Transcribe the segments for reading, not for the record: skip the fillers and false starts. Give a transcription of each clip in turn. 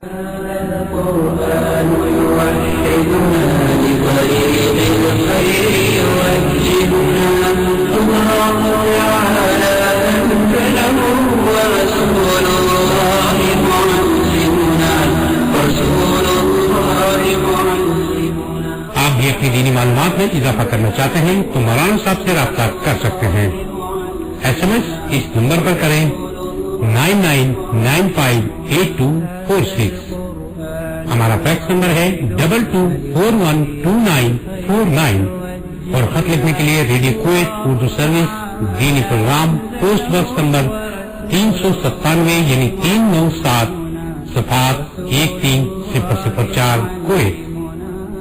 القرآن يوحدنا لطريق الخير يوجهنا الله تعالى أنزله ورسول الله معلمنا رسول الله معلمنا. آپ بھی اپنی دینی معلومات میں اضافہ کرنا چاہتے ہیں تو مولانا صاحب سے رابطہ کر سکتے ہیں. ایس ایم ایس اس نمبر پر کریں 99958246. ہمارا فیکس نمبر ہے 22412949 اور خط لکھنے کے لیے ریڈیو کویت اردو سروس دینی پروگرام پوسٹ باکس نمبر 397 یعنی 397 صفحات 13004 کویت.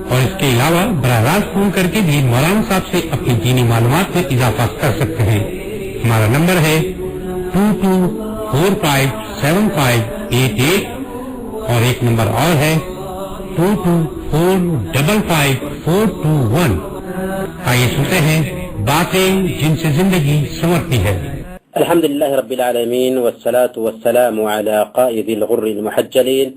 اور اس کے علاوہ براہ راست فون کر کے بھی مولانا صاحب سے اپنی دینی معلومات میں اضافہ کر سکتے ہیں. ہمارا نمبر ہے 22457588 اور ایک نمبر اور ہے 22455421. آئیے سنتے ہیں باتیں جن سے زندگی سنورتی ہے. الحمدللہ رب العالمین والصلاة والسلام على قائد الغر المحجلین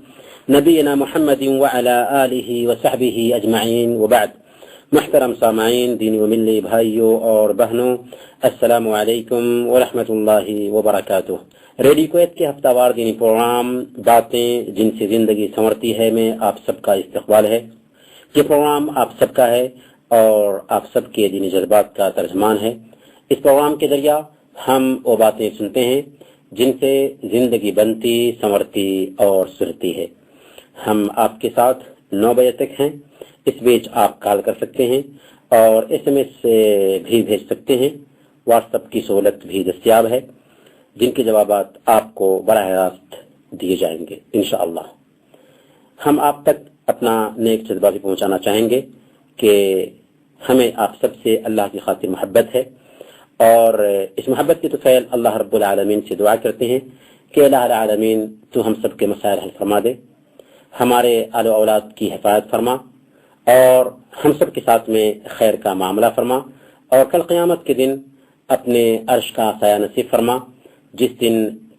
نبینا محمد وعلى آلہ وصحبہ اجمعین وبعد. محترم سامعین، دینی و ملی بھائیوں اور بہنوں، السلام علیکم ورحمۃ اللہ وبرکاتہ. ریڈیو کویت کے ہفتہ وار دینی پروگرام باتیں جن سے زندگی سنورتی ہے میں آپ سب کا استقبال ہے. یہ پروگرام آپ سب کا ہے اور آپ سب کے دینی جذبات کا ترجمان ہے. اس پروگرام کے ذریعہ ہم وہ باتیں سنتے ہیں جن سے زندگی بنتی، سنورتی اور سرتی ہے. ہم آپ کے ساتھ 9 بجے تک ہیں. اس بیچ آپ کال کر سکتے ہیں اور ایس ایم ایس بھی بھیج سکتے ہیں. واٹس ایپ کی سہولت بھی دستیاب ہے جن کے جوابات آپ کو براہ راست دیے جائیں گے انشاءاللہ. ہم آپ تک اپنا نیک جذبہ بھی پہنچانا چاہیں گے کہ ہمیں آپ سب سے اللہ کی خاطر محبت ہے اور اس محبت کی توفیل اللہ رب العالمین سے دعا کرتے ہیں کہ الہ العالمین تو ہم سب کے مسائل حل فرما دے، ہمارے آل و اولاد کی حفاظت فرما اور ہم سب کے ساتھ میں خیر کا معاملہ فرما اور کل قیامت کے دن اپنے عرش کا سایہ نصیب فرما جس دن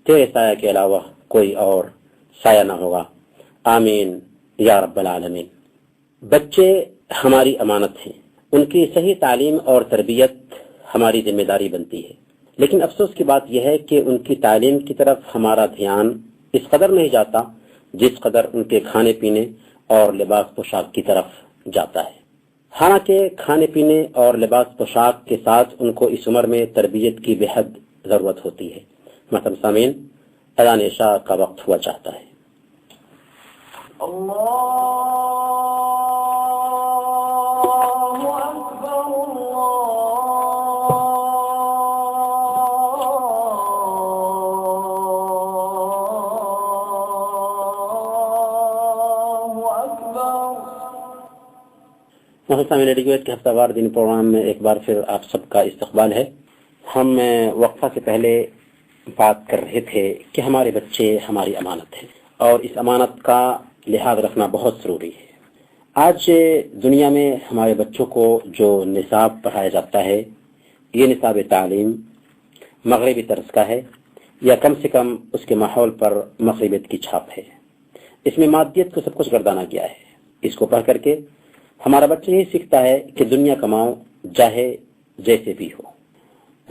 تیرے سایہ کے علاوہ کوئی اور سایہ نہ ہوگا. آمین یا رب العالمین. بچے ہماری امانت ہیں، ان کی صحیح تعلیم اور تربیت ہماری ذمہ داری بنتی ہے. لیکن افسوس کی بات یہ ہے کہ ان کی تعلیم کی طرف ہمارا دھیان اس قدر نہیں جاتا جس قدر ان کے کھانے پینے اور لباس پوشاک کی طرف جاتا ہے. حالانکہ کھانے پینے اور لباس پوشاک کے ساتھ ان کو اس عمر میں تربیت کی بے حد ضرورت ہوتی ہے. محترم سامعین، اذان عشاء کا وقت ہوا چاہتا ہے. ریڈیو کویت کے ہفتہ وار دینی پروگرام میں ایک بار پھر آپ سب کا استقبال ہے. ہم وقفہ سے پہلے بات کر رہے تھے کہ ہمارے بچے ہماری امانت ہیں اور اس امانت کا لحاظ رکھنا بہت ضروری ہے. آج دنیا میں ہمارے بچوں کو جو نصاب پڑھایا جاتا ہے یہ نصاب تعلیم مغربی طرز کا ہے یا کم سے کم اس کے ماحول پر مغربیت کی چھاپ ہے. اس میں مادیت کو سب کچھ گردانا گیا ہے. اس کو پڑھ کر کے ہمارا بچہ یہ سیکھتا ہے کہ دنیا کماؤ چاہے جیسے بھی ہو.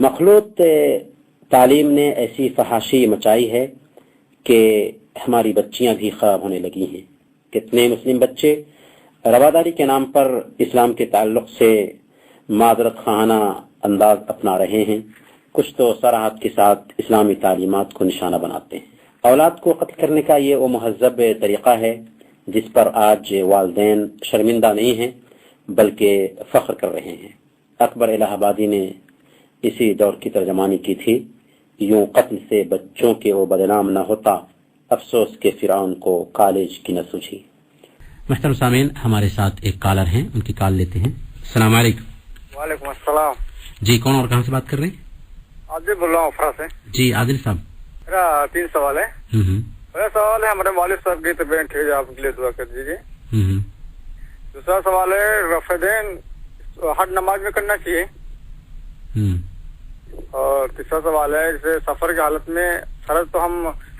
مخلوط تعلیم نے ایسی فحاشی مچائی ہے کہ ہماری بچیاں بھی خراب ہونے لگی ہیں. کتنے مسلم بچے رواداری کے نام پر اسلام کے تعلق سے معذرت خواہانہ انداز اپنا رہے ہیں. کچھ تو صراحت کے ساتھ اسلامی تعلیمات کو نشانہ بناتے ہیں. اولاد کو قتل کرنے کا یہ وہ مہذب طریقہ ہے جس پر آج والدین شرمندہ نہیں ہیں بلکہ فخر کر رہے ہیں. اکبر الہ آبادی نے اسی دور کی ترجمانی کی تھی، یوں قتل سے بچوں کے وہ بدنام نہ ہوتا، افسوس کے فرعون کو کالج کی نہ سوجھی. محترم سامعین، ہمارے ساتھ ایک کالر ہیں، ان کی کال لیتے ہیں. السلام علیکم. وعلیکم السلام. جی کون اور کہاں سے بات کر رہے ہیں؟ عادل بول رہا ہوں افرا سے. جی عادل صاحب. میرا 3 سوال ہے. پہلا سوال ہے ہمارے والد صاحب کی طبیعت ٹھیک ہے، آپ کے لیے دعا کر دیجیے. دوسرا سوال ہے رفع دین ہر نماز میں کرنا چاہیے. اور تیسرا سوال ہے جیسے سفر کی حالت میں فرض تو ہم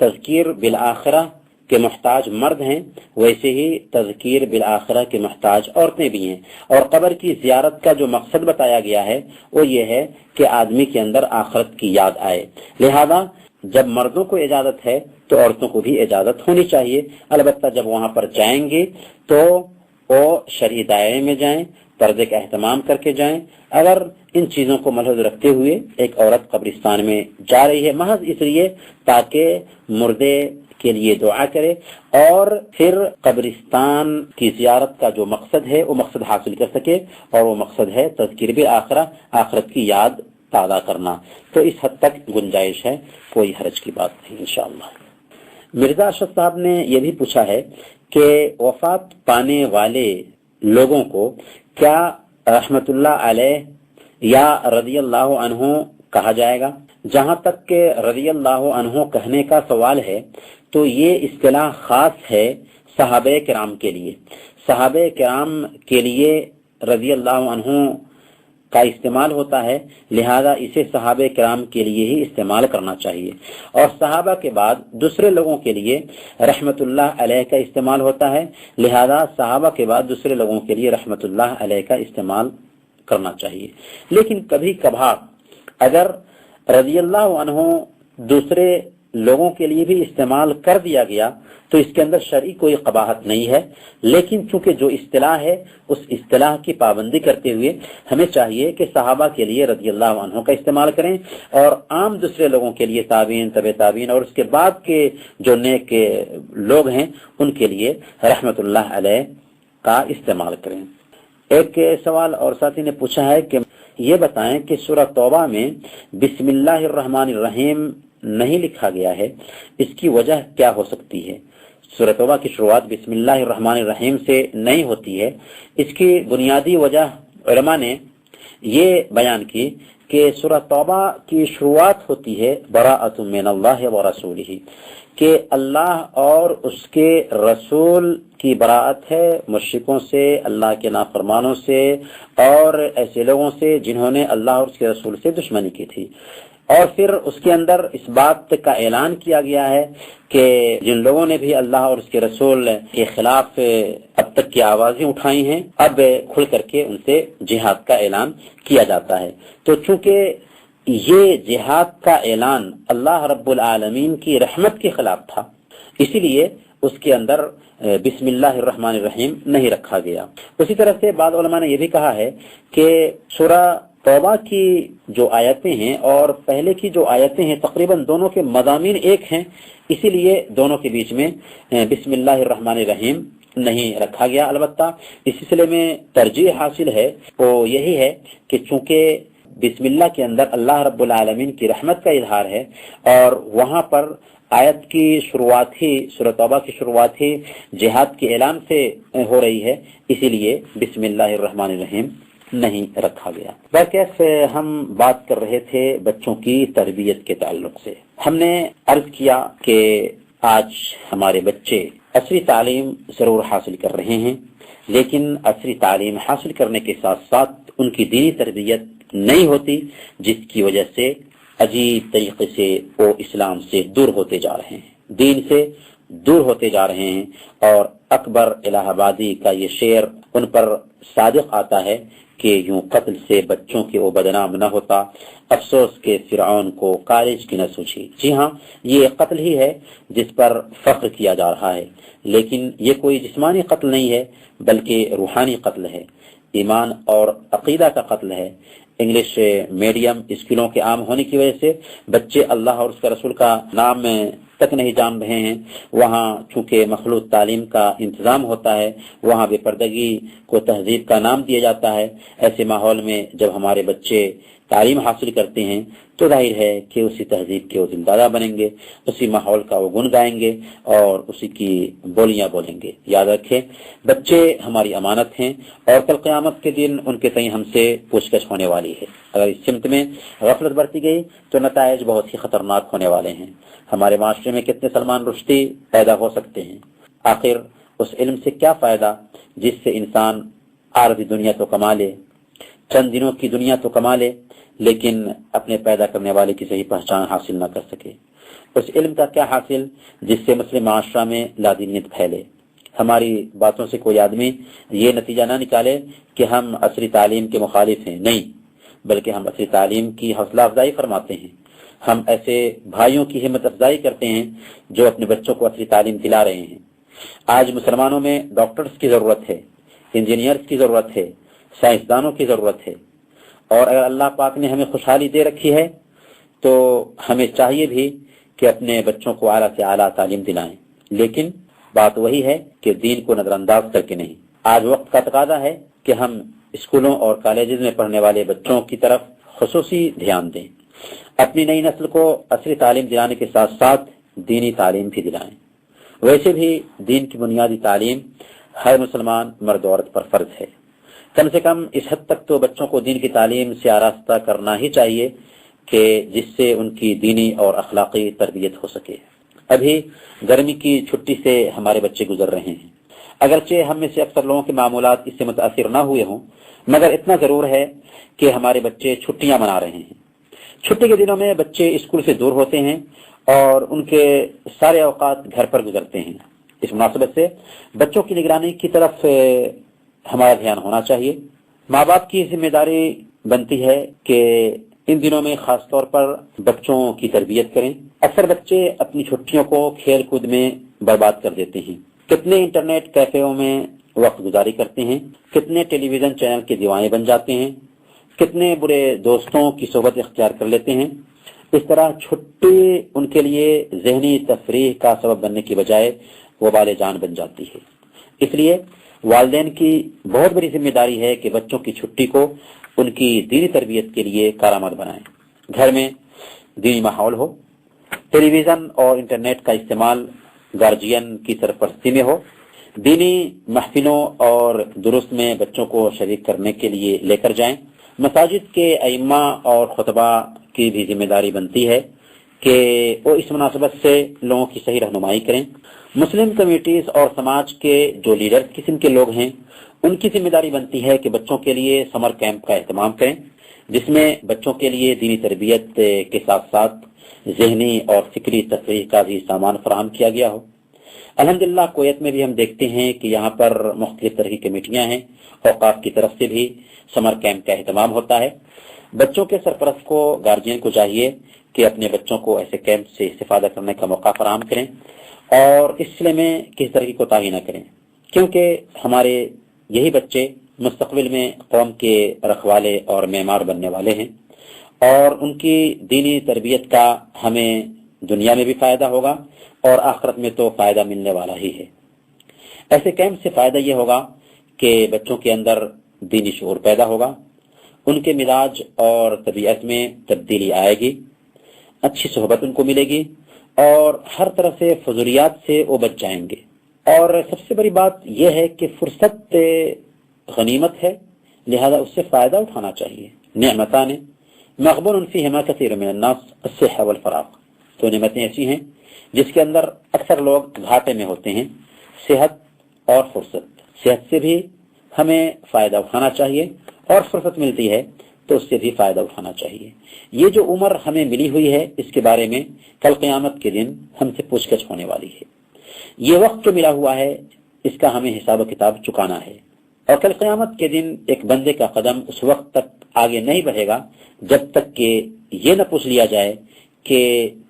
تذکیر بالآخرہ کے محتاج مرد ہیں، ویسے ہی تذکیر بالآخرہ کے محتاج عورتیں بھی ہیں۔ اور قبر کی زیارت کا جو مقصد بتایا گیا ہے وہ یہ ہے کہ آدمی کے اندر آخرت کی یاد آئے، لہذا جب مردوں کو اجازت ہے تو عورتوں کو بھی اجازت ہونی چاہیے، البتہ جب وہاں پر جائیں گے تو وہ شرعی دائرے میں جائیں، پردے کا اہتمام کر کے جائیں۔ اگر ان چیزوں کو ملحوظ رکھتے ہوئے ایک عورت قبرستان میں جا رہی ہے محض اس لیے تاکہ مردے کے لیے دعا کرے اور پھر قبرستان کی زیارت کا جو مقصد ہے وہ مقصد حاصل کر سکے، اور وہ مقصد ہے تذکیر بالآخرہ، آخرت کی یاد تازہ کرنا، تو اس حد تک گنجائش ہے، کوئی حرج کی بات نہیں انشاءاللہ۔ مرزا اشرف صاحب نے یہ بھی پوچھا ہے کہ وفات پانے والے لوگوں کو کیا رحمت اللہ علیہ یا رضی اللہ عنہ کہا جائے گا؟ جہاں تک کہ رضی اللہ عنہ کہنے کا سوال ہے تو یہ اصطلاح خاص ہے صحابہ کرام کے لیے۔ صحابہ کرام کے لیے رضی اللہ عنہ کا استعمال ہوتا ہے، لہذا اسے صحابہ کرام کے لیے ہی استعمال کرنا چاہیے، اور صحابہ کے بعد دوسرے لوگوں کے لیے رحمت اللہ علیہ کا استعمال ہوتا ہے، لہذا صحابہ کے بعد دوسرے لوگوں کے لیے رحمت اللہ علیہ کا استعمال کرنا چاہیے۔ لیکن کبھی کبھار اگر رضی اللہ عنہ دوسرے لوگوں کے لیے بھی استعمال کر دیا گیا تو اس کے اندر شرعی کوئی قباحت نہیں ہے، لیکن چونکہ جو اصطلاح ہے اس اصطلاح کی پابندی کرتے ہوئے ہمیں چاہیے کہ صحابہ کے لیے رضی اللہ عنہ کا استعمال کریں، اور عام دوسرے لوگوں کے لیے تابعین، تبع تابعین اور اس کے بعد کے جو نیک لوگ ہیں ان کے لیے رحمت اللہ علیہ کا استعمال کریں۔ ایک سوال اور ساتھی نے پوچھا ہے کہ یہ بتائیں کہ سورہ توبہ میں بسم اللہ الرحمن الرحیم نہیں لکھا گیا ہے، اس کی وجہ کیا ہو سکتی ہے؟ سورہ توبہ کی شروعات بسم اللہ الرحمن الرحیم سے نہیں ہوتی ہے۔ اس کی بنیادی وجہ علماء نے یہ بیان کی کہ سورہ توبہ کی شروعات ہوتی ہے براءۃ من اللہ ورسولہ، کہ اللہ اور اس کے رسول کی براءت ہے مشرکوں سے، اللہ کے نافرمانوں سے اور ایسے لوگوں سے جنہوں نے اللہ اور اس کے رسول سے دشمنی کی تھی، اور پھر اس کے اندر اس بات کا اعلان کیا گیا ہے کہ جن لوگوں نے بھی اللہ اور اس کے رسول کے خلاف اب تک کی آوازیں اٹھائی ہیں اب کھل کر کے ان سے جہاد کا اعلان کیا جاتا ہے۔ تو چونکہ یہ جہاد کا اعلان اللہ رب العالمین کی رحمت کے خلاف تھا، اسی لیے اس کے اندر بسم اللہ الرحمن الرحیم نہیں رکھا گیا۔ اسی طرح سے بعض علماء نے یہ بھی کہا ہے کہ سورہ توبہ کی جو آیتیں ہیں اور پہلے کی جو آیتیں ہیں تقریباً دونوں کے مضامین ایک ہیں، اسی لیے دونوں کے بیچ میں بسم اللہ الرحمن الرحیم نہیں رکھا گیا۔ البتہ اس سلسلے میں ترجیح حاصل ہے وہ یہی ہے کہ چونکہ بسم اللہ کے اندر اللہ رب العالمین کی رحمت کا اظہار ہے اور وہاں پر آیت کی شروعات ہی سورہ توبہ کی شروعات ہی جہاد کے اعلان سے ہو رہی ہے، اسی لیے بسم اللہ الرحمن الرحیم نہیں رکھا گیا۔ بہرکیف ہم بات کر رہے تھے بچوں کی تربیت کے تعلق سے۔ ہم نے عرض کیا کہ آج ہمارے بچے عصری تعلیم ضرور حاصل کر رہے ہیں، لیکن عصری تعلیم حاصل کرنے کے ساتھ ساتھ ان کی دینی تربیت نہیں ہوتی، جس کی وجہ سے عجیب طریقے سے وہ اسلام سے دور ہوتے جا رہے ہیں، دین سے دور ہوتے جا رہے ہیں۔ اور اکبر الہ آبادی کا یہ شعر ان پر صادق آتا ہے کہ یوں قتل سے بچوں کے وہ بدنام نہ ہوتا، افسوس کے فرعون کو کالج کی نہ سوچی۔ جی ہاں، یہ قتل ہی ہے جس پر فخر کیا جا رہا ہے، لیکن یہ کوئی جسمانی قتل نہیں ہے بلکہ روحانی قتل ہے، ایمان اور عقیدہ کا قتل ہے۔ انگلش میڈیم اسکولوں کے عام ہونے کی وجہ سے بچے اللہ اور اس کا رسول کا نام تک نہیں جان رہے ہیں۔ وہاں چونکہ مخلوط تعلیم کا انتظام ہوتا ہے، وہاں بے پردگی کو تہذیب کا نام دیا جاتا ہے۔ ایسے ماحول میں جب ہمارے بچے تعلیم حاصل کرتے ہیں تو ظاہر ہے کہ اسی تہذیب کے وہ زندہ بنیں گے، اسی ماحول کا وہ گن گائیں گے اور اسی کی بولیاں بولیں گے۔ یاد رکھیں، بچے ہماری امانت ہیں اور کل قیامت کے دن ان کے تئیں ہم سے پوچھ گچھ ہونے والی ہے۔ اگر اس سمت میں غفلت برتی گئی تو نتائج بہت ہی خطرناک ہونے والے ہیں۔ ہمارے معاشرے میں کتنے سلمان رشدی پیدا ہو سکتے ہیں؟ آخر اس علم سے کیا فائدہ جس سے انسان عارضی دنیا تو کما لے، چند دنوں کی دنیا تو کما لے، لیکن اپنے پیدا کرنے والے کی صحیح پہچان حاصل نہ کر سکے۔ اس علم کا کیا حاصل جس سے مسلم معاشرہ میں لادینیت پھیلے۔ ہماری باتوں سے کوئی آدمی یہ نتیجہ نہ نکالے کہ ہم عصری تعلیم کے مخالف ہیں، نہیں، بلکہ ہم عصری تعلیم کی حوصلہ افزائی فرماتے ہیں۔ ہم ایسے بھائیوں کی ہمت افزائی کرتے ہیں جو اپنے بچوں کو عصری تعلیم دلا رہے ہیں۔ آج مسلمانوں میں ڈاکٹرز کی ضرورت ہے، انجینئرز کی ضرورت ہے، سائنسدانوں کی ضرورت ہے، اور اگر اللہ پاک نے ہمیں خوشحالی دے رکھی ہے تو ہمیں چاہیے بھی کہ اپنے بچوں کو اعلیٰ سے اعلیٰ تعلیم دلائیں، لیکن بات وہی ہے کہ دین کو نظر انداز کر کے نہیں۔ آج وقت کا تقاضا ہے کہ ہم اسکولوں اور کالجز میں پڑھنے والے بچوں کی طرف خصوصی دھیان دیں، اپنی نئی نسل کو عصری تعلیم دلانے کے ساتھ ساتھ دینی تعلیم بھی دلائیں۔ ویسے بھی دین کی بنیادی تعلیم ہر مسلمان مرد و عورت پر فرض ہے، کم سے کم اس حد تک تو بچوں کو دین کی تعلیم سے آراستہ کرنا ہی چاہیے کہ جس سے ان کی دینی اور اخلاقی تربیت ہو سکے۔ ابھی گرمی کی چھٹی سے ہمارے بچے گزر رہے ہیں، اگرچہ ہم میں سے اکثر لوگوں کے معمولات اس سے متاثر نہ ہوئے ہوں، مگر اتنا ضرور ہے کہ ہمارے بچے چھٹیاں منا رہے ہیں۔ چھٹی کے دنوں میں بچے اسکول سے دور ہوتے ہیں اور ان کے سارے اوقات گھر پر گزرتے ہیں۔ اس مناسبت سے بچوں کی نگرانی کی طرف ہمارا دھیان ہونا چاہیے۔ ماں باپ کی ذمہ داری بنتی ہے کہ ان دنوں میں خاص طور پر بچوں کی تربیت کریں۔ اکثر بچے اپنی چھٹیوں کو کھیل کود میں برباد کر دیتے ہیں، کتنے انٹرنیٹ کیفےوں میں وقت گزاری کرتے ہیں، کتنے ٹیلی ویژن چینل کے دیوانے بن جاتے ہیں، کتنے برے دوستوں کی صحبت اختیار کر لیتے ہیں۔ اس طرح چھٹی ان کے لیے ذہنی تفریح کا سبب بننے کی بجائے وبال جان بن جاتی ہے۔ اس لیے والدین کی بہت بڑی ذمہ داری ہے کہ بچوں کی چھٹی کو ان کی دینی تربیت کے لیے کارآمد بنائیں۔ گھر میں دینی ماحول ہو، ٹیلی ویژن اور انٹرنیٹ کا استعمال گارجین کی سرپرستی میں ہو، دینی محفلوں اور درس میں بچوں کو شریک کرنے کے لیے لے کر جائیں۔ مساجد کے ائمہ اور خطبہ کی بھی ذمہ داری بنتی ہے کہ وہ اس مناسبت سے لوگوں کی صحیح رہنمائی کریں۔ مسلم کمیٹیز اور سماج کے جو لیڈر قسم کے لوگ ہیں ان کی ذمہ داری بنتی ہے کہ بچوں کے لیے سمر کیمپ کا اہتمام کریں، جس میں بچوں کے لیے دینی تربیت کے ساتھ ساتھ ذہنی اور فکری تفریح کا بھی سامان فراہم کیا گیا ہو۔ الحمدللہ کویت میں بھی ہم دیکھتے ہیں کہ یہاں پر مختلف طرح کی کمیٹیاں ہیں، اوقاف کی طرف سے بھی سمر کیمپ کا اہتمام ہوتا ہے۔ بچوں کے سرپرست کو، گارجین کو چاہیے کہ اپنے بچوں کو ایسے کیمپ سے استفادہ کرنے کا موقع فراہم کریں اور اس سلسلے میں کسی طرح کی کوتاہی نہ کریں، کیونکہ ہمارے یہی بچے مستقبل میں قوم کے رکھوالے اور معمار بننے والے ہیں، اور ان کی دینی تربیت کا ہمیں دنیا میں بھی فائدہ ہوگا اور آخرت میں تو فائدہ ملنے والا ہی ہے۔ ایسے کیمپ سے فائدہ یہ ہوگا کہ بچوں کے اندر دینی شعور پیدا ہوگا، ان کے مزاج اور طبیعت میں تبدیلی آئے گی، اچھی صحبت ان کو ملے گی اور ہر طرح سے فضولیات سے وہ بچ جائیں گے۔ اور سب سے بڑی بات یہ ہے کہ فرصت غنیمت ہے، لہذا اس سے فائدہ اٹھانا چاہیے۔ نعمتان مغبون فیہما کثیر من الناس الصحہ والفراغ، تو نعمتیں ایسی ہیں جس کے اندر اکثر لوگ گھاٹے میں ہوتے ہیں، صحت اور فرصت۔ صحت سے بھی ہمیں فائدہ اٹھانا چاہیے اور فرصت ملتی ہے تو اس سے بھی فائدہ اٹھانا چاہیے۔ یہ جو عمر ہمیں ملی ہوئی ہے اس کے بارے میں کل قیامت کے دن ہم سے پوچھ گچھ ہونے والی ہے۔ یہ وقت جو ملا ہوا ہے اس کا ہمیں حساب و کتاب چکانا ہے، اور کل قیامت کے دن ایک بندے کا قدم اس وقت تک آگے نہیں بڑھے گا جب تک کہ یہ نہ پوچھ لیا جائے کہ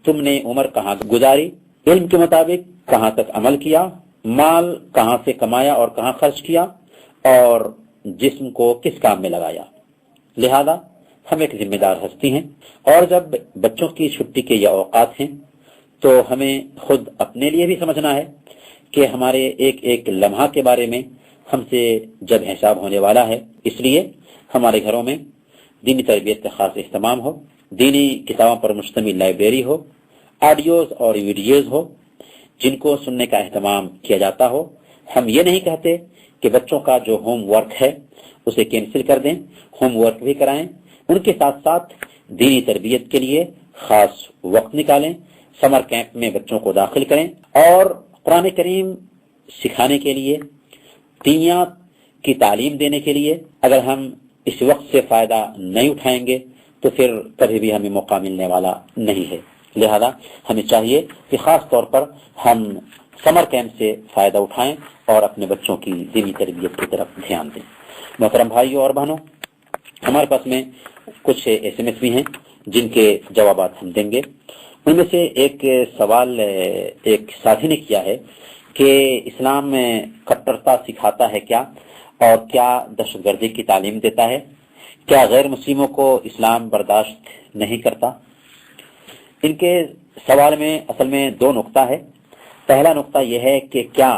تم نے عمر کہاں گزاری، علم کے مطابق کہاں تک عمل کیا، مال کہاں سے کمایا اور کہاں خرچ کیا، اور جسم کو کس کام میں لگایا۔ لہذا ہم ایک ذمہ دار ہستی ہیں، اور جب بچوں کی چھٹی کے یہ اوقات ہیں تو ہمیں خود اپنے لیے بھی سمجھنا ہے کہ ہمارے ایک ایک لمحہ کے بارے میں ہم سے جب حساب ہونے والا ہے۔ اس لیے ہمارے گھروں میں دینی تربیت کا خاص اہتمام ہو، دینی کتابوں پر مشتمل لائبریری ہو، آڈیوز اور ویڈیوز ہو جن کو سننے کا اہتمام کیا جاتا ہو۔ ہم یہ نہیں کہتے کہ بچوں کا جو ہوم ورک ہے اسے کینسل کر دیں، ہوم ورک بھی کرائیں، ان کے ساتھ ساتھ دینی تربیت کے لیے خاص وقت نکالیں، سمر کیمپ میں بچوں کو داخل کریں، اور قرآن کریم سکھانے کے لیے، دینیات کی تعلیم دینے کے لیے اگر ہم اس وقت سے فائدہ نہیں اٹھائیں گے تو تو پھر کبھی بھی ہمیں موقع ملنے والا نہیں ہے. لہذا ہمیں چاہیے کہ خاص طور پر ہم سمر کیمپ سے فائدہ اٹھائیں اور اپنے بچوں کی دینی تربیت کی طرف دھیان دیں. محترم بھائیوں اور بہنوں، ہمارے پاس میں کچھ SMS بھی ہیں جن کے جوابات ہم دیں گے. ان میں سے ایک سوال ایک ساتھی نے کیا ہے کہ اسلام میں کٹرتا سکھاتا ہے کیا، اور کیا دہشت گردی کی تعلیم دیتا ہے؟ کیا غیر مسلموں کو اسلام برداشت نہیں کرتا؟ ان کے سوال میں اصل میں دو نقطہ ہے. پہلا نقطہ یہ ہے کہ کیا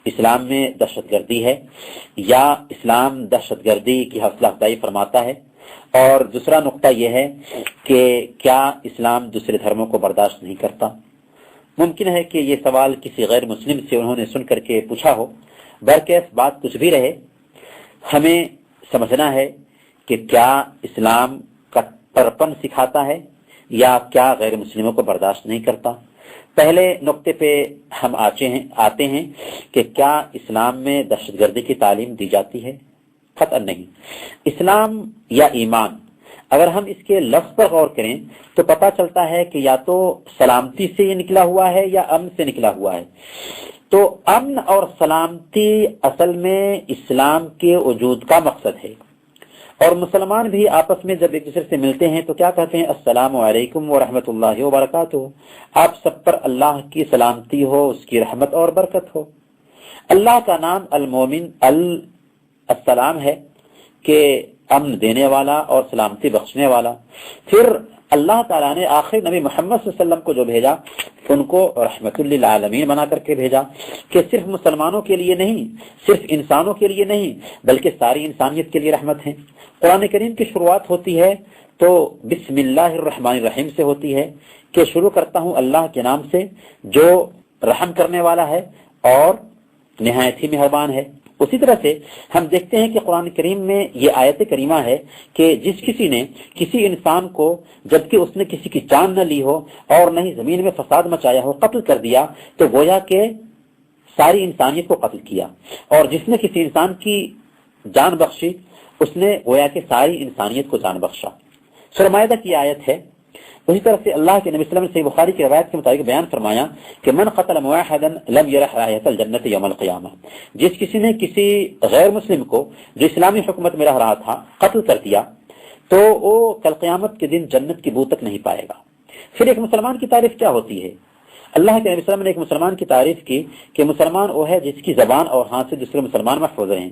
اسلام میں دہشت گردی ہے یا اسلام دہشت گردی کی حوصلہ افزائی فرماتا ہے، اور دوسرا نقطہ یہ ہے کہ کیا اسلام دوسرے دھرموں کو برداشت نہیں کرتا. ممکن ہے کہ یہ سوال کسی غیر مسلم سے انہوں نے سن کر کے پوچھا ہو. برکیف بات کچھ بھی رہے، ہمیں سمجھنا ہے کہ کیا اسلام کٹرپن سکھاتا ہے یا کیا غیر مسلموں کو برداشت نہیں کرتا. پہلے نقطے پہ ہم آتے ہیں کہ کیا اسلام میں دہشت گردی کی تعلیم دی جاتی ہے؟ قطعا نہیں. اسلام یا ایمان، اگر ہم اس کے لفظ پر غور کریں تو پتہ چلتا ہے کہ یا تو سلامتی سے یہ نکلا ہوا ہے یا امن سے نکلا ہوا ہے. تو امن اور سلامتی اصل میں اسلام کے وجود کا مقصد ہے. اور مسلمان بھی آپس میں جب ایک دوسرے سے ملتے ہیں تو کیا کہتے ہیں؟ السلام علیکم ورحمۃ اللہ وبرکاتہ. آپ سب پر اللہ کی سلامتی ہو، اس کی رحمت اور برکت ہو. اللہ کا نام المومن السلام ہے کہ امن دینے والا اور سلامتی بخشنے والا. پھر اللہ تعالیٰ نے آخر نبی محمد صلی اللہ علیہ وسلم کو جو بھیجا ان کو رحمت للعالمین بنا کر کے بھیجا، کہ صرف مسلمانوں کے لیے نہیں، صرف انسانوں کے لیے نہیں، بلکہ ساری انسانیت کے لیے رحمت ہے. قرآن کریم کی شروعات ہوتی ہے تو بسم اللہ الرحمن الرحیم سے ہوتی ہے کہ شروع کرتا ہوں اللہ کے نام سے جو رحم کرنے والا ہے اور نہایت ہی مہربان ہے. اسی طرح سے ہم دیکھتے ہیں کہ قرآن کریم میں یہ آیت کریمہ ہے کہ جس کسی نے کسی انسان کو جبکہ اس نے کسی کی جان نہ لی ہو اور نہ ہی زمین میں فساد مچایا ہو قتل کر دیا تو گویا کہ ساری انسانیت کو قتل کیا، اور جس نے کسی انسان کی جان بخشی اس نے گویا کہ ساری انسانیت کو جان بخشا. سورہ مائدہ کی آیت ہے. اسی طرح سے اللہ کے نبی صلی اللہ علیہ وسلم سے بخاری کی روایت کے مطابق بیان فرمایا کہ من قتل موحدا لم يرح رائحة الجنة يوم القیامہ، جس کسی نے کسی غیر مسلم کو جو اسلامی حکومت میں رہ رہا تھا قتل کر دیا تو وہ کل قیامت کے دن جنت کی بو تک نہیں پائے گا. پھر ایک مسلمان کی تعریف کیا ہوتی ہے؟ اللہ کے نبی صلی اللہ علیہ وسلم نے ایک مسلمان کی تعریف کی کہ مسلمان وہ ہے جس کی زبان اور ہاتھ سے دوسرے مسلمان محفوظ رہیں،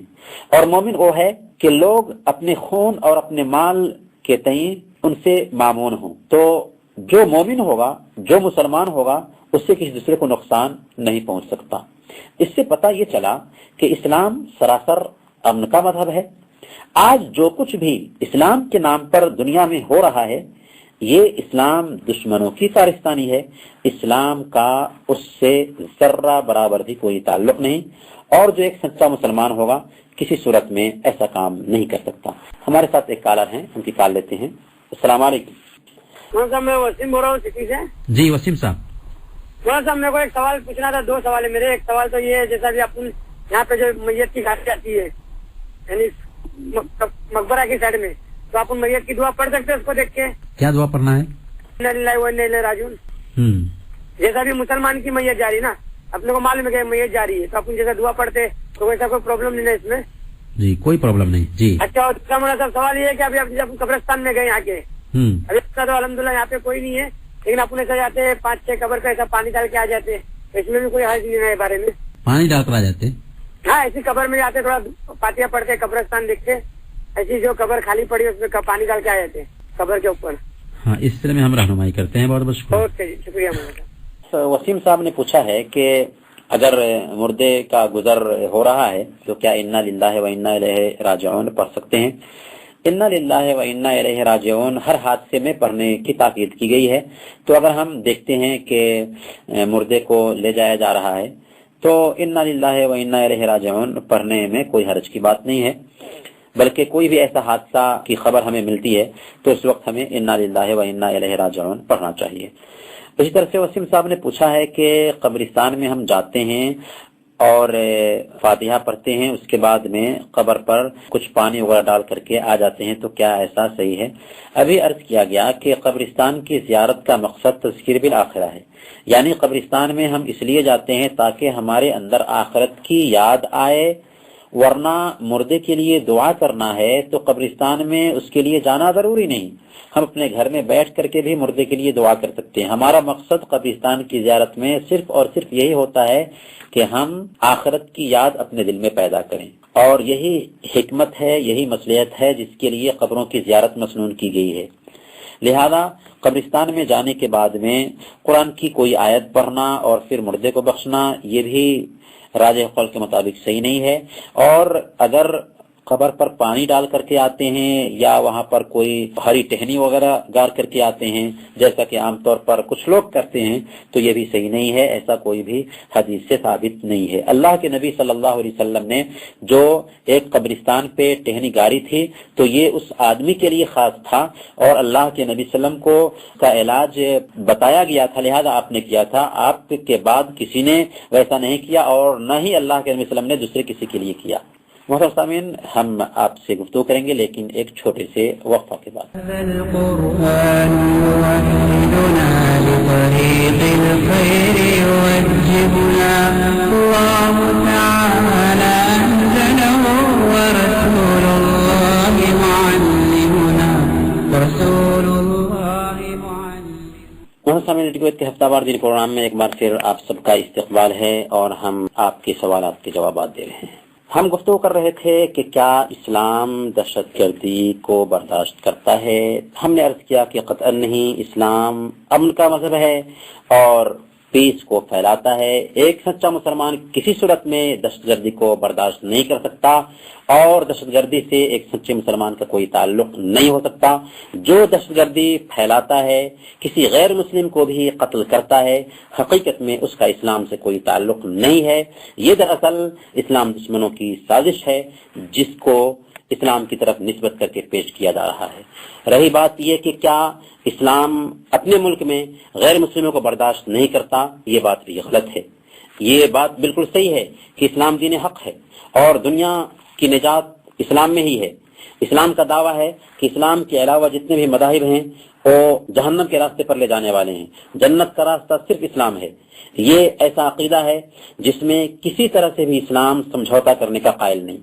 اور مومن وہ ہے کہ لوگ اپنے خون اور اپنے مال کے تئیں ان سے مامون ہوں. تو جو مومن ہوگا، جو مسلمان ہوگا، اس سے کسی دوسرے کو نقصان نہیں پہنچ سکتا. اس سے پتہ یہ چلا کہ اسلام سراسر امن کا مذہب ہے. آج جو کچھ بھی اسلام کے نام پر دنیا میں ہو رہا ہے یہ اسلام دشمنوں کی کارستانی ہے. اسلام کا اس سے ذرہ برابر بھی کوئی تعلق نہیں، اور جو ایک سچا مسلمان ہوگا کسی صورت میں ایسا کام نہیں کر سکتا. ہمارے ساتھ ایک کالر ہیں، ان کی کال لیتے ہیں. السلام علیکم. صاحب میں وسیم بول رہا ہوں سٹی سے. جی وسیم صاحب. صاحب میرے کو ایک سوال پوچھنا تھا. دو سوال ہے میرے. ایک سوال تو یہ ہے جیسا بھی اپن یہاں پہ جو میت کی گھاٹی آتی ہے یعنی مقبرہ کی سائڈ میں، تو اپن میت کی دعا پڑھ سکتے ہیں اس کو دیکھ کے؟ کیا دعا پڑھنا ہے؟ راجون جیسا بھی مسلمان کی میت جاری نا، اپنے کو معلوم ہے کہ میت جاری ہے تو اپن جیسا دعا پڑھتے تو ویسا کوئی پرابلم نہیں ہے اس میں؟ جی کوئی پرابلم نہیں. جی اچھا صاحب سوال یہ ہے کہ ابھی جب قبرستان میں گئے یہاں کے ابھی تو الحمدللہ یہاں پہ کوئی نہیں ہے، لیکن اپنے سے جاتے ہیں 5-6 قبر کا ایسا پانی ڈال کے آ جاتے ہیں، اس میں بھی کوئی حرج نہیں ہے بارے میں؟ پانی ڈال کر آ جاتے؟ ہاں ایسی قبر میں جاتے تھوڑا فاتحہ پڑھتے قبرستان دیکھتے، ایسی جو قبر خالی پڑی اس میں پانی ڈال کے آ جاتے قبر کے اوپر. ہاں اس طرح میں ہم رہنمائی کرتے ہیں. بہت بہت شکریہ. اوکے جی شکریہ. وسیم صاحب نے پوچھا ہے کہ اگر مردے کا گزر ہو رہا ہے تو کیا انا للہ و انا الیہ راجعون پڑھ سکتے ہیں؟ انا للہ و انا الیہ راجعون ہر حادثے میں پڑھنے کی تاکید کی گئی ہے. تو اگر ہم دیکھتے ہیں کہ مردے کو لے جایا جا رہا ہے تو انا للہ و انا الیہ راجعون پڑھنے میں کوئی حرج کی بات نہیں ہے، بلکہ کوئی بھی ایسا حادثہ کی خبر ہمیں ملتی ہے تو اس وقت ہمیں انا للہ و انا الیہ راجعون پڑھنا چاہیے. اسی طرح سے وسیم صاحب نے پوچھا ہے کہ قبرستان میں ہم جاتے ہیں اور فاتحہ پڑھتے ہیں، اس کے بعد میں قبر پر کچھ پانی وغیرہ ڈال کر کے آ جاتے ہیں، تو کیا ایسا صحیح ہے؟ ابھی عرض کیا گیا کہ قبرستان کی زیارت کا مقصد تذکیر بالآخرہ ہے، یعنی قبرستان میں ہم اس لیے جاتے ہیں تاکہ ہمارے اندر آخرت کی یاد آئے، ورنہ مردے کے لیے دعا کرنا ہے تو قبرستان میں اس کے لیے جانا ضروری نہیں، ہم اپنے گھر میں بیٹھ کر کے بھی مردے کے لیے دعا کر سکتے ہیں۔ ہمارا مقصد قبرستان کی زیارت میں صرف اور صرف یہی ہوتا ہے کہ ہم آخرت کی یاد اپنے دل میں پیدا کریں، اور یہی حکمت ہے، یہی مصلحت ہے جس کے لیے قبروں کی زیارت مسنون کی گئی ہے۔ لہذا قبرستان میں جانے کے بعد میں قرآن کی کوئی آیت پڑھنا اور پھر مردے کو بخشنا یہ بھی راجح قول کے مطابق صحیح نہیں ہے، اور اگر قبر پر پانی ڈال کر کے آتے ہیں یا وہاں پر کوئی ہری ٹہنی وغیرہ گار کر کے آتے ہیں جیسا کہ عام طور پر کچھ لوگ کرتے ہیں، تو یہ بھی صحیح نہیں ہے، ایسا کوئی بھی حدیث سے ثابت نہیں ہے۔ اللہ کے نبی صلی اللہ علیہ وسلم نے جو ایک قبرستان پہ ٹہنی گاری تھی تو یہ اس آدمی کے لیے خاص تھا، اور اللہ کے نبی صلی اللہ علیہ وسلم کو کا علاج بتایا گیا تھا، لہذا آپ نے کیا تھا، آپ کے بعد کسی نے ویسا نہیں کیا، اور نہ ہی اللہ کے نبی صلی اللہ علیہ وسلم نے دوسرے کسی کے لیے کیا۔ محترم سامعین، ہم آپ سے گفتگو کریں گے لیکن ایک چھوٹے سے وقفہ کے بعد۔ القرآن يوحدنا لطريق الخير يوجهنا، الله تعالى أنزله ورسول الله معلمنا، ورسول الله معلمنا۔ محترم سامعین، ریڈیو کے ہفتہ وار دینی پروگرام میں ایک بار پھر آپ سب کا استقبال ہے اور ہم آپ کے سوالات کے جوابات دے رہے ہیں۔ ہم گفتگو کر رہے تھے کہ کیا اسلام دہشت گردی کو برداشت کرتا ہے؟ ہم نے عرض کیا کہ قطعاً نہیں، اسلام امن کا مذہب ہے اور پیس کو پھیلاتا ہے۔ ایک سچا مسلمان کسی صورت میں دہشت گردی کو برداشت نہیں کر سکتا، اور دہشت گردی سے ایک سچے مسلمان کا کوئی تعلق نہیں ہو سکتا۔ جو دہشت گردی پھیلاتا ہے، کسی غیر مسلم کو بھی قتل کرتا ہے، حقیقت میں اس کا اسلام سے کوئی تعلق نہیں ہے۔ یہ دراصل اسلام دشمنوں کی سازش ہے جس کو اسلام کی طرف نسبت کر کے پیش کیا جا رہا ہے۔ رہی بات یہ کہ کیا اسلام اپنے ملک میں غیر مسلموں کو برداشت نہیں کرتا، یہ بات بھی غلط ہے۔ یہ بات بالکل صحیح ہے کہ اسلام دین حق ہے اور دنیا کی نجات اسلام میں ہی ہے۔ اسلام کا دعویٰ ہے کہ اسلام کے علاوہ جتنے بھی مذاہب ہیں وہ جہنم کے راستے پر لے جانے والے ہیں، جنت کا راستہ صرف اسلام ہے۔ یہ ایسا عقیدہ ہے جس میں کسی طرح سے بھی اسلام سمجھوتا کرنے کا قائل نہیں،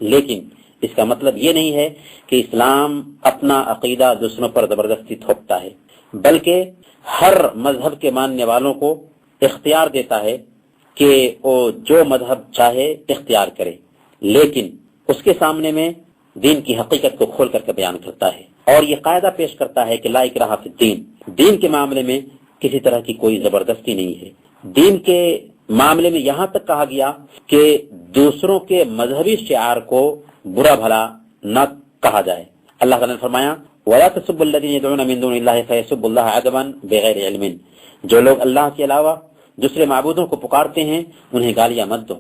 لیکن اس کا مطلب یہ نہیں ہے کہ اسلام اپنا عقیدہ دوسروں پر زبردستی تھوپتا ہے، بلکہ ہر مذہب کے ماننے والوں کو اختیار دیتا ہے کہ وہ جو مذہب چاہے اختیار کرے، لیکن اس کے سامنے میں دین کی حقیقت کو کھول کر کے بیان کرتا ہے، اور یہ قاعدہ پیش کرتا ہے کہ لا اکراہ فی الدین، دین کے معاملے میں کسی طرح کی کوئی زبردستی نہیں ہے۔ دین کے معاملے میں یہاں تک کہا گیا کہ دوسروں کے مذہبی شعار کو برا بھلا نہ کہا جائے۔ اللہ تعالیٰ نے فرمایا وَلَا تَسُبُّوا الَّذِينَ يَدْعُونَ مِن دُونِ اللَّهِ فَيَسُبُّوا اللَّهَ عَدْوًا بِغَيْرِ عِلْمٍ، جو لوگ اللہ کے علاوہ دوسرے معبودوں کو پکارتے ہیں انہیں گالیاں مت دو،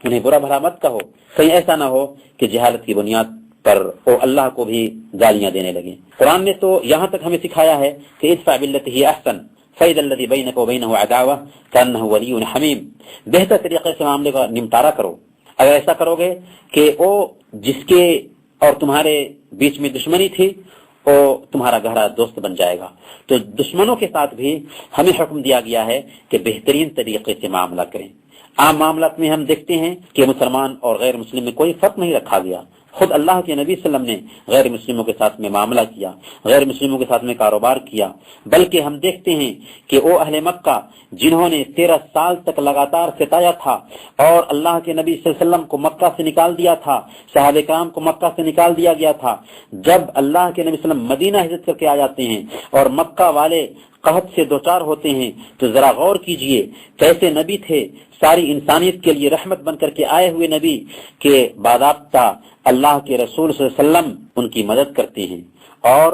انہیں برا بھلا مت کہو، کہیں ایسا نہ ہو کہ جہالت کی بنیاد پر وہ اللہ کو بھی گالیاں دینے لگیں۔ قرآن نے تو یہاں تک ہمیں سکھایا ہے کہ ادفع باللتی ہی احسن فَإِذَا الَّذِي بَيْنَكَ وَبَيْنَهُ عَدَاوَةٌ كَأَنَّهُ وَلِيٌّ حَمِيمٌ، بہتر طریقے سے معاملے کا نمٹارا کرو۔ اگر ایسا کرو گے کہ وہ جس کے اور تمہارے بیچ میں دشمنی تھی وہ تمہارا گہرا دوست بن جائے گا۔ تو دشمنوں کے ساتھ بھی ہمیں حکم دیا گیا ہے کہ بہترین طریقے سے معاملہ کریں۔ عام معاملات میں ہم دیکھتے ہیں کہ مسلمان اور غیر مسلم میں کوئی فرق نہیں رکھا گیا، خود اللہ کے نبی صلی اللہ علیہ وسلم نے غیر مسلموں کے ساتھ میں معاملہ کیا، غیر مسلموں کے ساتھ میں کاروبار کیا، بلکہ ہم دیکھتے ہیں کہ وہ اہل مکہ جنہوں نے 13 سال تک لگاتار ستایا تھا اور اللہ کے نبی صلی اللہ علیہ وسلم کو مکہ سے نکال دیا تھا، صحابہ کرام کو مکہ سے نکال دیا گیا تھا، جب اللہ کے نبی صلی اللہ علیہ وسلم مدینہ ہجرت کر کے آ جاتے ہیں اور مکہ والے قحط سے دوچار ہوتے ہیں تو ذرا غور کیجئے کیسے نبی تھے، ساری انسانیت کے لیے رحمت بن کر کے آئے ہوئے نبی کے باضابطہ اللہ کے رسول صلی اللہ علیہ وسلم ان کی مدد کرتے ہیں، اور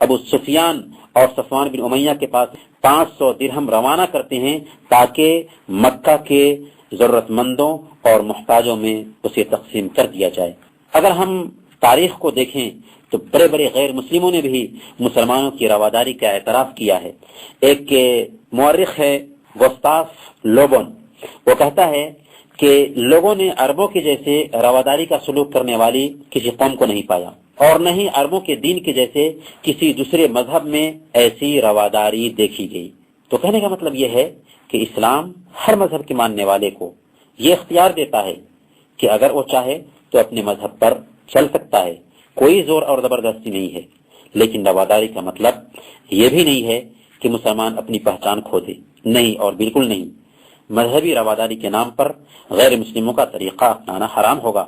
ابو سفیان اور صفوان بن امیہ کے پاس 500 درہم روانہ کرتے ہیں تاکہ مکہ کے ضرورت مندوں اور محتاجوں میں اسے تقسیم کر دیا جائے۔ اگر ہم تاریخ کو دیکھیں تو بڑے بڑے غیر مسلموں نے بھی مسلمانوں کی رواداری کا اعتراف کیا ہے۔ ایک مورخ ہے گوستاف لوبن، وہ کہتا ہے کہ لوگوں نے عربوں کے جیسے رواداری کا سلوک کرنے والی کسی قوم کو نہیں پایا، اور نہ ہی عربوں کے دین کے جیسے کسی دوسرے مذہب میں ایسی رواداری دیکھی گئی۔ تو کہنے کا مطلب یہ ہے کہ اسلام ہر مذہب کے ماننے والے کو یہ اختیار دیتا ہے کہ اگر وہ چاہے تو اپنے مذہب پر چل سکتا ہے، کوئی زور اور زبردستی نہیں ہے۔ لیکن رواداری کا مطلب یہ بھی نہیں ہے کہ مسلمان اپنی پہچان کھو دے، نہیں، اور بالکل نہیں۔ مذہبی رواداری کے نام پر غیر مسلموں کا طریقہ اپنانا حرام ہوگا،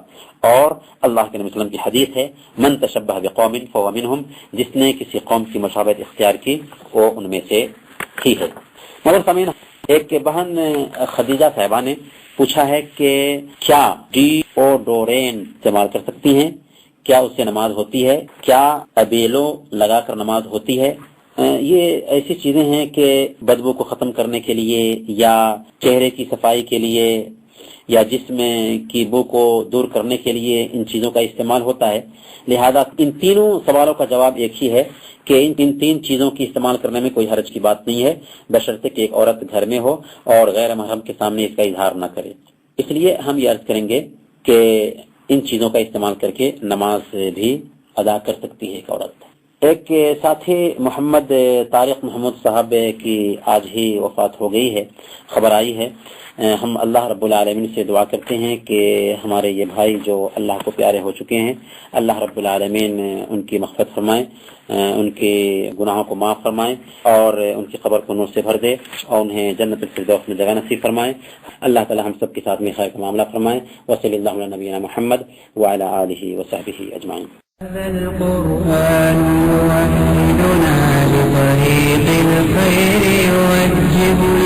اور اللہ کے نبی صلی اللہ علیہ وسلم کی حدیث ہے من تشبہ بقوم فهو منهم، جس نے کسی قوم کی مشابہت اختیار کی وہ ان میں سے ہی ہے۔ مگر سامعین، ایک بہن خدیجہ صاحبہ نے پوچھا ہے کہ کیا ڈیوڈورین استعمال کر سکتی ہیں، کیا اس سے نماز ہوتی ہے، کیا ابیلو لگا کر نماز ہوتی ہے؟ یہ ایسی چیزیں ہیں کہ بدبو کو ختم کرنے کے لیے یا چہرے کی صفائی کے لیے یا جسم کی بو کو دور کرنے کے لیے ان چیزوں کا استعمال ہوتا ہے۔ لہذا ان تینوں سوالوں کا جواب ایک ہی ہے کہ ان تین چیزوں کی استعمال کرنے میں کوئی حرج کی بات نہیں ہے، بشرطے کہ ایک عورت گھر میں ہو اور غیر محرم کے سامنے اس کا اظہار نہ کرے۔ اس لیے ہم یہ عرض کریں گے کہ ان چیزوں کا استعمال کر کے نماز بھی ادا کر سکتی ہے ایک عورت۔ ایک ساتھی محمد طارق محمود صاحب کی آج ہی وفات ہو گئی ہے، خبر آئی ہے۔ ہم اللہ رب العالمین سے دعا کرتے ہیں کہ ہمارے یہ بھائی جو اللہ کو پیارے ہو چکے ہیں، اللہ رب العالمین ان کی مغفرت فرمائے، ان کے گناہوں کو معاف فرمائے اور ان کی قبر کو نور سے بھر دے اور انہیں جنت الفردوس میں جگہ نصیب فرمائے۔ اللہ تعالی ہم سب کے ساتھ میں خیر کا معاملہ فرمائے۔ وصلی اللہ علی نبینا محمد وعلی آلہ وصحبہ اجمعین۔ هذا القرآن يوحدنا لطريق الخير يوجهنا